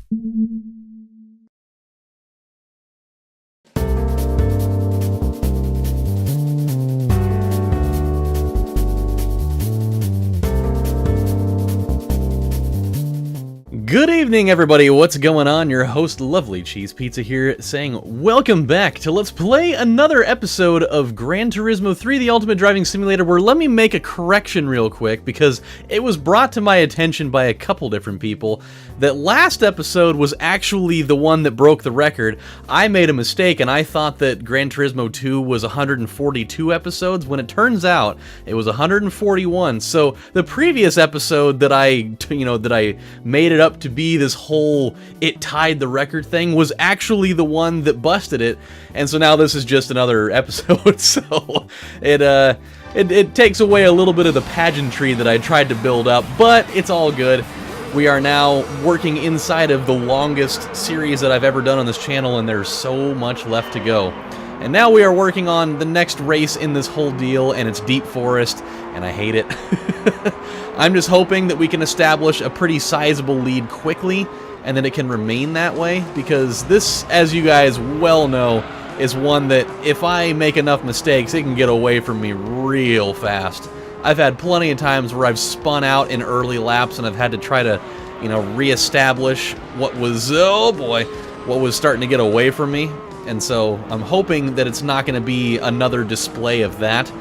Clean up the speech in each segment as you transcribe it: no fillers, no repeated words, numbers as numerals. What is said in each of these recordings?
Good evening, everybody. What's going on? Your host, LovelyCheesePizza here, saying welcome back to Let's Play another episode of Gran Turismo 3, the Ultimate Driving Simulator, where let me make a correction real quick, because it was brought to my attention by a couple different people that last episode was actually the one that broke the record. I made a mistake, and I thought that Gran Turismo 2 was 142 episodes, when it turns out it was 141. So the previous episode that I made it up to be this whole it tied the record thing was actually the one that busted it, and so now this is just another episode. So it takes away a little bit of the pageantry that I tried to build up, but it's all good. We are now working inside of the longest series that I've ever done on this channel, and there's so much left to go. And now we are working on the next race in this whole deal, and it's Deep Forest, and I hate it. I'm just hoping that we can establish a pretty sizable lead quickly, and that it can remain that way, because this, as you guys well know, is one that if I make enough mistakes, it can get away from me real fast. I've had plenty of times where I've spun out in early laps, and I've had to try to, reestablish what was, oh boy, what was starting to get away from me. And so I'm hoping that it's not going to be another display of that,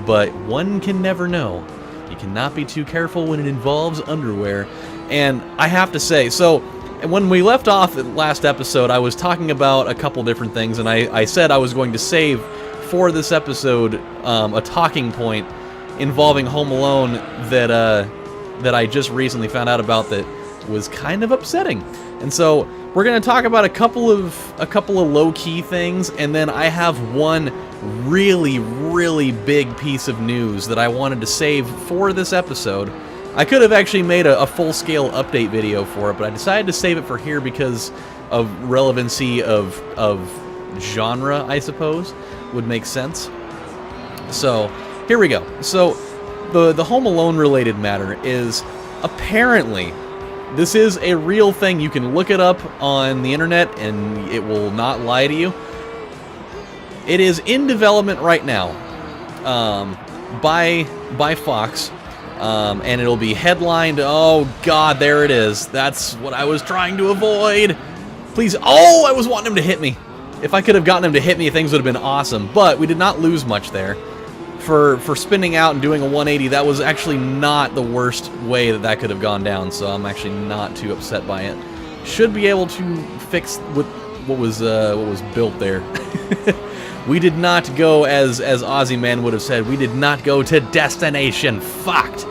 but one can never know. You cannot be too careful when it involves underwear. And I have to say, so when we left off at last episode, I was talking about a couple different things, and I said I was going to save for this episode a talking point involving Home Alone that I just recently found out about that was kind of upsetting. And so we're going to talk about a couple of low-key things, and then I have one really big piece of news that I wanted to save for this episode. I could have actually made a full-scale update video for it, but I decided to save it for here because of relevancy of genre, I suppose, would make sense. So here we go. So the Home Alone related matter is apparently this is a real thing. You can look it up on the internet and it will not lie to you. It is in development right now by Fox, and it'll be headlined, oh god, there it is. That's what I was trying to avoid. Please, oh, I was wanting him to hit me. If I could have gotten him to hit me, things would have been awesome, but we did not lose much there. For spinning out and doing a 180, that was actually not the worst way that could have gone down, so I'm actually not too upset by it. Should be able to fix what was built there. We did not go, as Aussie Man would have said, we did not go to destination fucked.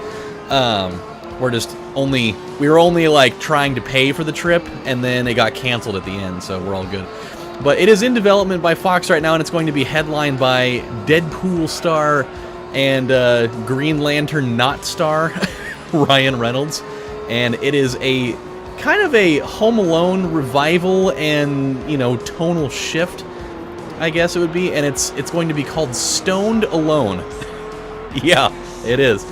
We were only like trying to pay for the trip, and then it got canceled at the end, so we're all good. But it is in development by Fox right now, and it's going to be headlined by Deadpool star and Green Lantern not star Ryan Reynolds. And it is a kind of a Home Alone revival and, tonal shift, I guess it would be. And it's going to be called Stoned Alone. Yeah, it is.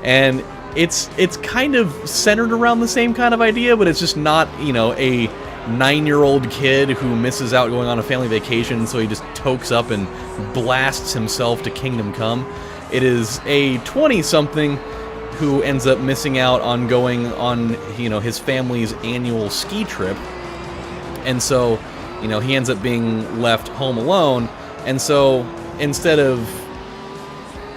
And it's kind of centered around the same kind of idea, but it's just not, a 9-year-old kid who misses out going on a family vacation, so he just tokes up and blasts himself to Kingdom Come. It is a 20-something who ends up missing out on going on, his family's annual ski trip. And so, he ends up being left home alone. And so, instead of,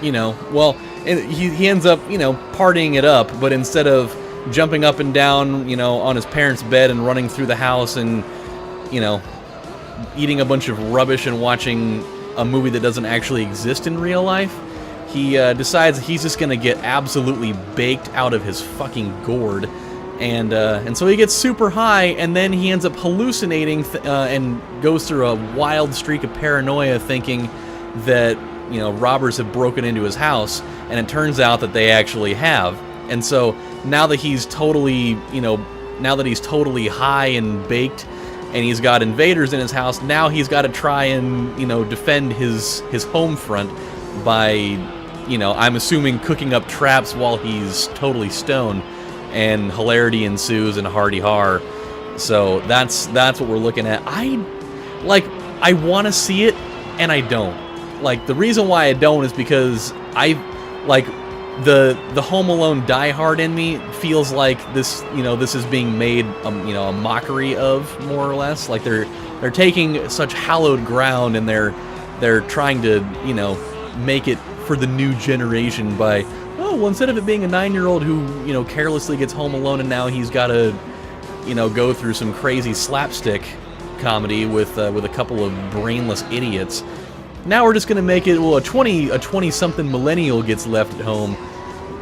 he ends up, partying it up, but instead of jumping up and down, on his parents' bed and running through the house and, eating a bunch of rubbish and watching a movie that doesn't actually exist in real life, he decides he's just gonna get absolutely baked out of his fucking gourd, and so he gets super high, and then he ends up hallucinating and goes through a wild streak of paranoia, thinking that robbers have broken into his house, and it turns out that they actually have. And so now that he's totally, high and baked, and he's got invaders in his house, now he's got to try and, defend his home front by, I'm assuming cooking up traps while he's totally stoned, and hilarity ensues and hardy har. So that's what we're looking at. I want to see it, and I don't. Like, the reason why I don't is because the Home Alone Die Hard in me feels like this, this is being made, a mockery of, more or less. Like, they're taking such hallowed ground, and they're trying to, make it for the new generation by, well, instead of it being a 9-year-old who, carelessly gets home alone and now he's got to, go through some crazy slapstick comedy with a couple of brainless idiots. Now we're just gonna make it, well, a 20-something millennial gets left at home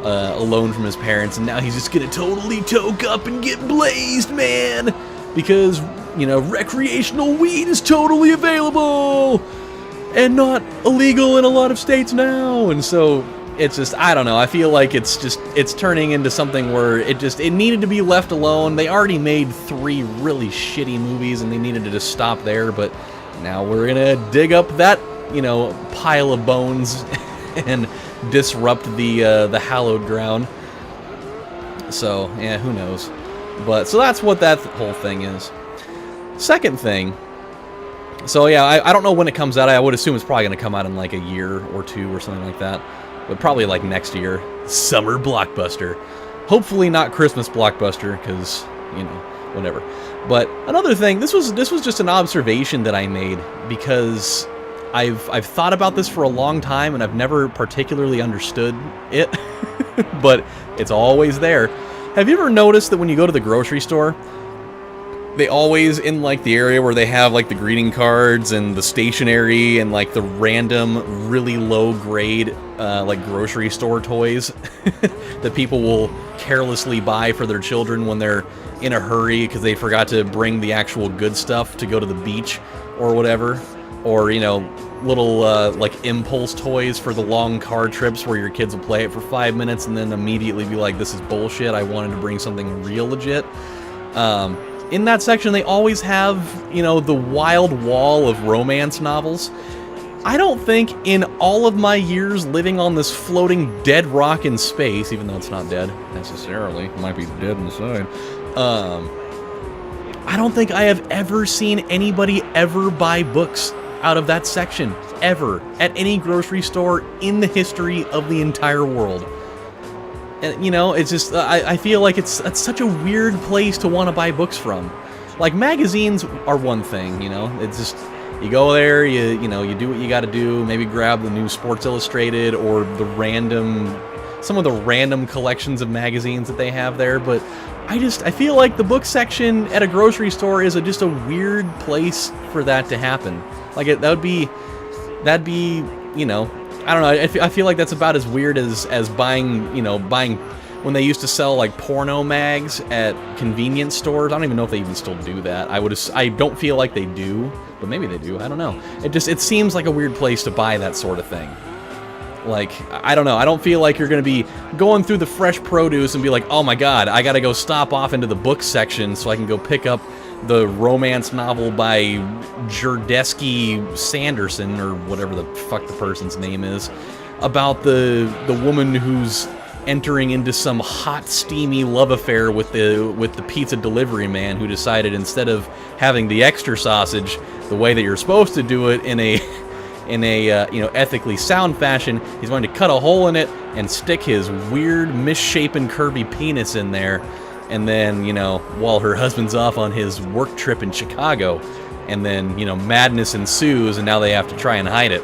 alone from his parents, and now he's just gonna totally toke up and get blazed, man, because recreational weed is totally available and not illegal in a lot of states now, and so it's just, I don't know, I feel like it's turning into something where it needed to be left alone. They already made 3 really shitty movies, and they needed to just stop there, but now we're gonna dig up that, pile of bones and disrupt the hallowed ground. So, yeah, who knows. But, so that's what that whole thing is. Second thing, so yeah, I don't know when it comes out. I would assume it's probably going to come out in like a year or 2 or something like that. But probably like next year. Summer blockbuster. Hopefully not Christmas blockbuster, because, whatever. But another thing, this was just an observation that I made, because I've thought about this for a long time, and I've never particularly understood it, but it's always there. Have you ever noticed that when you go to the grocery store, they always, in like the area where they have like the greeting cards and the stationery and like the random really low grade like grocery store toys that people will carelessly buy for their children when they're in a hurry because they forgot to bring the actual good stuff to go to the beach or whatever, or little like impulse toys for the long car trips where your kids will play it for 5 minutes and then immediately be like, this is bullshit, I wanted to bring something real legit. In that section, they always have, the wild wall of romance novels. I don't think in all of my years living on this floating dead rock in space, even though it's not dead necessarily, it might be dead inside, I don't think I have ever seen anybody ever buy books out of that section, ever, at any grocery store in the history of the entire world. And, it's just, I feel like it's such a weird place to want to buy books from. Like, magazines are one thing, it's just, you go there, you do what you gotta do, maybe grab the new Sports Illustrated or some of the random collections of magazines that they have there, but I feel like the book section at a grocery store is just a weird place for that to happen. Like, that'd be, I don't know, I feel like that's about as weird as buying when they used to sell like porno mags at convenience stores. I don't even know if they even still do that. I don't feel like they do, but maybe they do, I don't know. It seems like a weird place to buy that sort of thing. Like, I don't know, I don't feel like you're gonna be going through the fresh produce and be like, oh my god, I gotta go stop off into the book section so I can go pick up the romance novel by Jerdesky Sanderson, or whatever the fuck the person's name is, about the woman who's entering into some hot, steamy love affair with the pizza delivery man, who decided instead of having the extra sausage the way that you're supposed to do it in a ethically sound fashion, he's going to cut a hole in it and stick his weird, misshapen, curvy penis in there. And then, while her husband's off on his work trip in Chicago, and then, madness ensues, and now they have to try and hide it.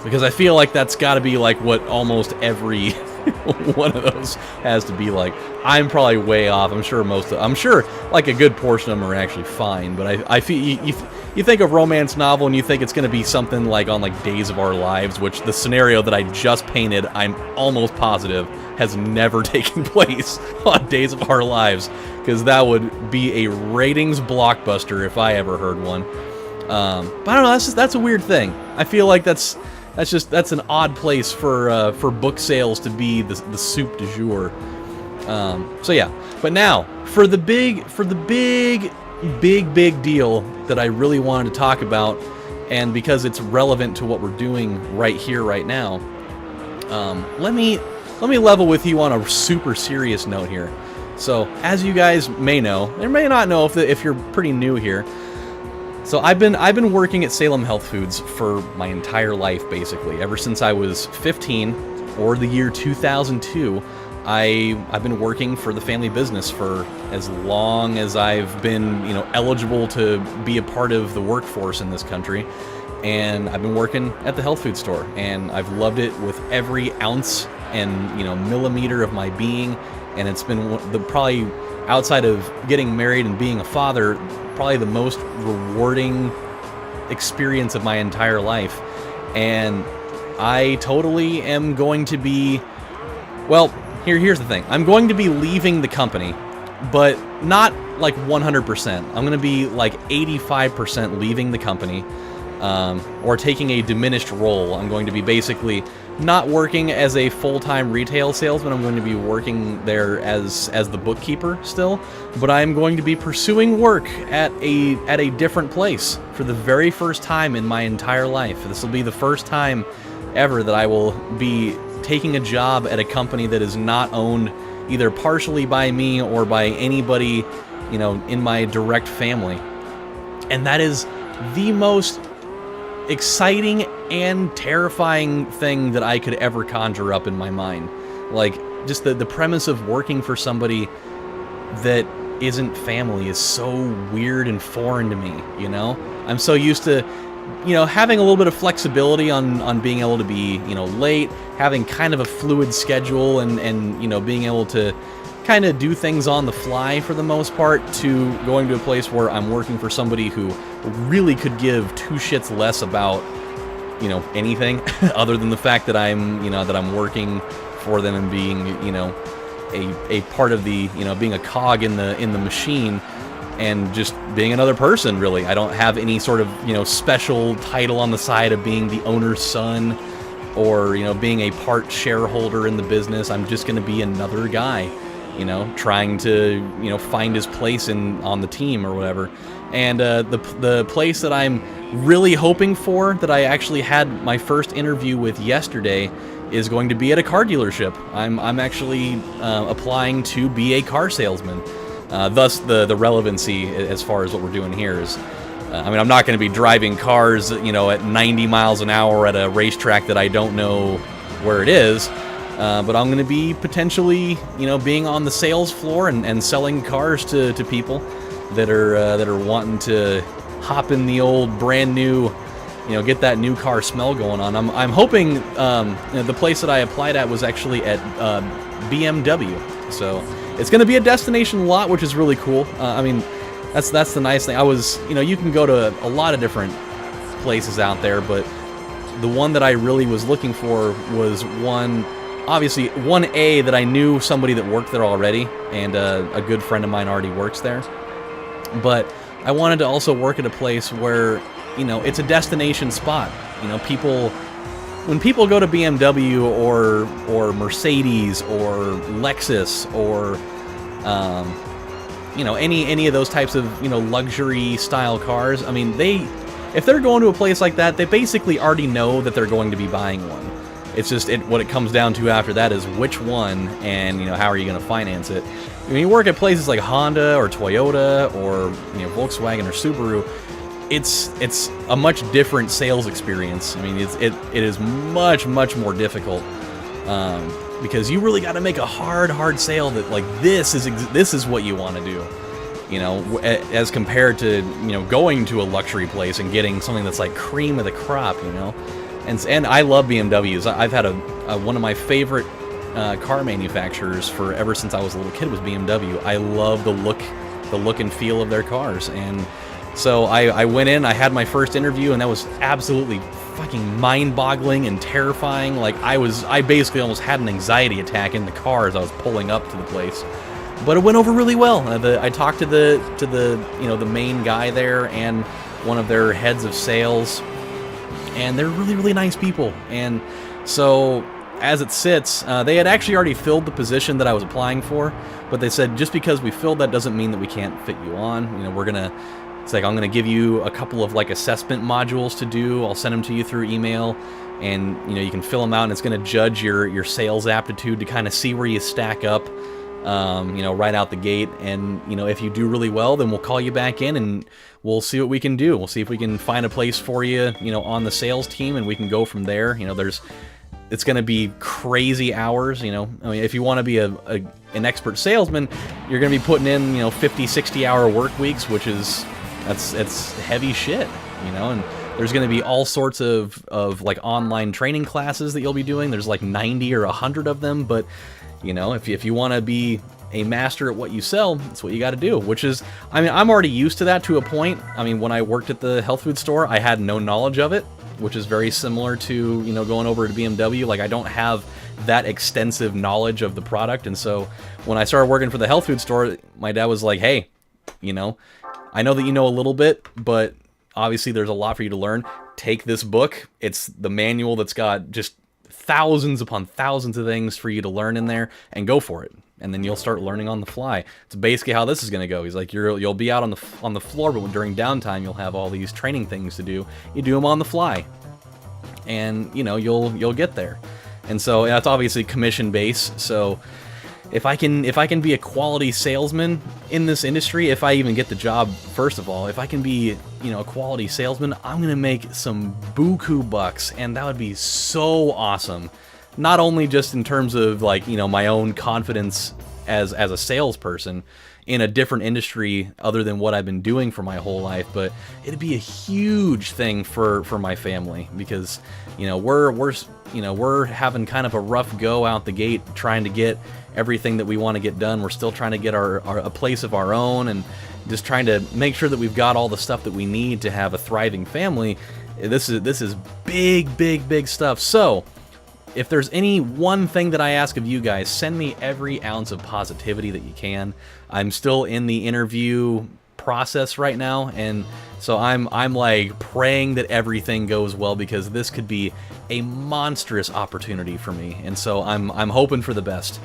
Because I feel like that's got to be like what almost every one of those has to be like. I'm probably way off. I'm sure like a good portion of them are actually fine, but I feel you think of romance novel and you think it's going to be something like on like Days of Our Lives, which the scenario that I just painted, I'm almost positive has never taken place on Days of Our Lives, because that would be a ratings blockbuster if I ever heard one. But I don't know, that's a weird thing. I feel like that's an odd place for book sales to be the soup du jour. So yeah, but now for the big deal that I really wanted to talk about, and because it's relevant to what we're doing right here, right now, let me level with you on a super serious note here. So, as you guys may know, or may not know if you're pretty new here, so I've been working at Salem Health Foods for my entire life, basically. Ever since I was 15, or the year 2002, I've been working for the family business for as long as I've been, eligible to be a part of the workforce in this country. And I've been working at the health food store, and I've loved it with every ounce and millimeter of my being. And it's been probably, outside of getting married and being a father, probably the most rewarding experience of my entire life. And I totally am going to be, well, here's the thing. I'm going to be leaving the company, but not like 100%. I'm going to be like 85% leaving the company, or taking a diminished role. I'm going to be basically not working as a full-time retail salesman. I'm going to be working there as the bookkeeper still, but I'm going to be pursuing work at a different place for the very first time in my entire life. This will be the first time ever that I will be taking a job at a company that is not owned either partially by me or by anybody, in my direct family. And that is the most exciting and terrifying thing that I could ever conjure up in my mind. Like, just the premise of working for somebody that isn't family is so weird and foreign to me, I'm so used to, having a little bit of flexibility on being able to be, late, having kind of a fluid schedule, and being able to kind of do things on the fly for the most part, to going to a place where I'm working for somebody who really could give two shits less about, anything other than the fact that I'm working for them and being, a part of the, being a cog in the machine, and just being another person, really. I don't have any sort of, special title on the side of being the owner's son, or, being a part shareholder in the business. I'm just going to be another guy, trying to, find his place on the team or whatever. And the place that I'm really hoping for, that I actually had my first interview with yesterday, is going to be at a car dealership. I'm actually applying to be a car salesman. Thus, the relevancy as far as what we're doing here is, I'm not going to be driving cars, at 90 miles an hour at a racetrack that I don't know where it is. But I'm going to be potentially, being on the sales floor and selling cars to people that are wanting to hop in the old brand new, get that new car smell going on. I'm hoping, the place that I applied at was actually at BMW, so it's going to be a destination lot, which is really cool. That's the nice thing. I was, you can go to a lot of different places out there, but the one that I really was looking for was obviously 1A, that I knew somebody that worked there already, and a good friend of mine already works there. But I wanted to also work at a place where, it's a destination spot. When people go to BMW or Mercedes or Lexus or any of those types of luxury style cars, if they're going to a place like that, they basically already know that they're going to be buying one. It's just what it comes down to after that is which one, and how are you going to finance it. When you work at places like Honda or Toyota or Volkswagen or Subaru, it's a much different sales experience. It is much more difficult, because you really got to make a hard sale that, like, this is what you want to do. As compared to going to a luxury place and getting something that's like cream of the crop. And I love BMWs. I've had one of my favorite car manufacturers for ever since I was a little kid was BMW. I love the look and feel of their cars. And so I went in, I had my first interview, and that was absolutely fucking mind-boggling and terrifying. Like, I basically almost had an anxiety attack in the car as I was pulling up to the place. But it went over really well. I talked to the main guy there and one of their heads of sales, and they're really nice people. And so, as it sits, they had actually already filled the position that I was applying for, but they said, just because we filled that doesn't mean that we can't fit you on. It's like, I'm gonna give you a couple of, like, assessment modules to do. I'll send them to you through email, and you can fill them out, and it's gonna judge your sales aptitude to kind of see where you stack up. you know, right out the gate. And, you know, if you do really well, then we'll call you back in and we'll see what we can do. We'll see if we can find a place for you, you know, on the sales team, and we can go from there. You know, it's going to be crazy hours, you know. I mean, if you want to be an expert salesman, you're going to be putting in, you know, 50, 60-hour work weeks, which is, it's heavy shit, you know. And there's going to be all sorts of like online training classes that you'll be doing. There's like 90 or 100 of them, but you know, if you want to be a master at what you sell, that's what you got to do, which is, I mean, I'm already used to that to a point. I mean, when I worked at the health food store, I had no knowledge of it, which is very similar to, you know, going over to BMW. Like, I don't have that extensive knowledge of the product. And so when I started working for the health food store, my dad was like, hey, you know, I know that you know a little bit, but obviously there's a lot for you to learn. Take this book. It's the manual that's got just thousands upon thousands of things for you to learn in there, and go for it. And then you'll start learning on the fly. It's basically how this is going to go. He's like, you'll be out on the floor, but during downtime, you'll have all these training things to do. You do them on the fly, and you know, you'll get there. And so that's obviously commission based. So if I can be a quality salesman in this industry, if I even get the job, first of all, if I can be, you know, a quality salesman, I'm gonna make some buku bucks, and that would be so awesome. Not only just in terms of, like, you know, my own confidence as a salesperson in a different industry other than what I've been doing for my whole life, but it'd be a huge thing for my family, because, you know, we're having kind of a rough go out the gate trying to get everything that we want to get done. We're still trying to get a place of our own, and just trying to make sure that we've got all the stuff that we need to have a thriving family. This is big stuff. So if there's any one thing that I ask of you guys, send me every ounce of positivity that you can. I'm still in the interview process right now, and so I'm like praying that everything goes well, because this could be a monstrous opportunity for me. And so I'm hoping for the best.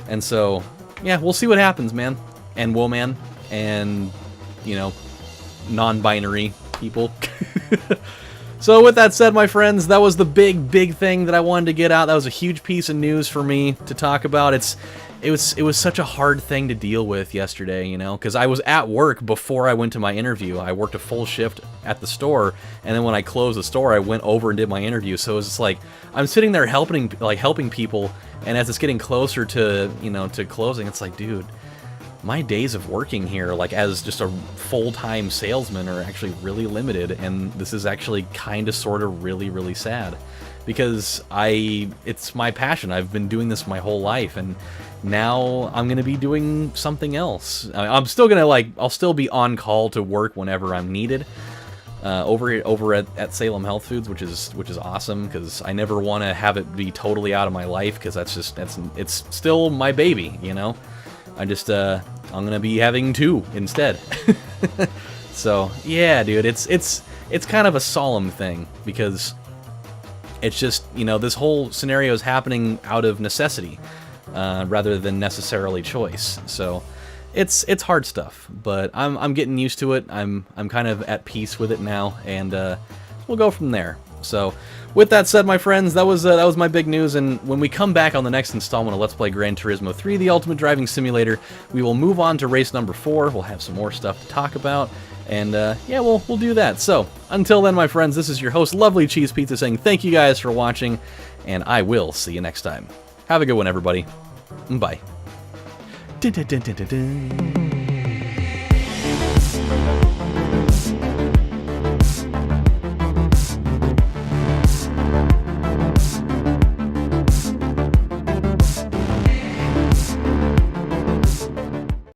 And so, yeah, we'll see what happens, man. And woman, and, you know, non-binary people. So with that said, my friends, that was the big thing that I wanted to get out. That was a huge piece of news for me to talk about. It was such a hard thing to deal with yesterday, you know, because I was at work before I went to my interview. I worked a full shift at the store, and then when I closed the store, I went over and did my interview. So it was just like, I'm sitting there helping people, and as it's getting closer to, you know, to closing, it's like, dude, my days of working here, like as just a full-time salesman, are actually really limited, and this is actually kind of sort of really sad, because it's my passion. I've been doing this my whole life, and now I'm gonna be doing something else. I'm still gonna, like, I'll still be on call to work whenever I'm needed over at Salem Health Foods, which is awesome, because I never want to have it be totally out of my life, because it's still my baby, you know. I'm gonna be having two instead. So yeah, dude, it's kind of a solemn thing, because it's just, you know, this whole scenario is happening out of necessity rather than necessarily choice. So it's hard stuff, but I'm getting used to it. I'm kind of at peace with it now, and we'll go from there. So with that said, my friends, that was my big news, and when we come back on the next installment of Let's Play Gran Turismo 3, the Ultimate Driving Simulator, we will move on to race number 4. We'll have some more stuff to talk about, and yeah, we'll do that. So until then, my friends, this is your host, Lovely Cheese Pizza, saying thank you guys for watching, and I will see you next time. Have a good one, everybody. Bye. Dun, dun, dun, dun, dun, dun.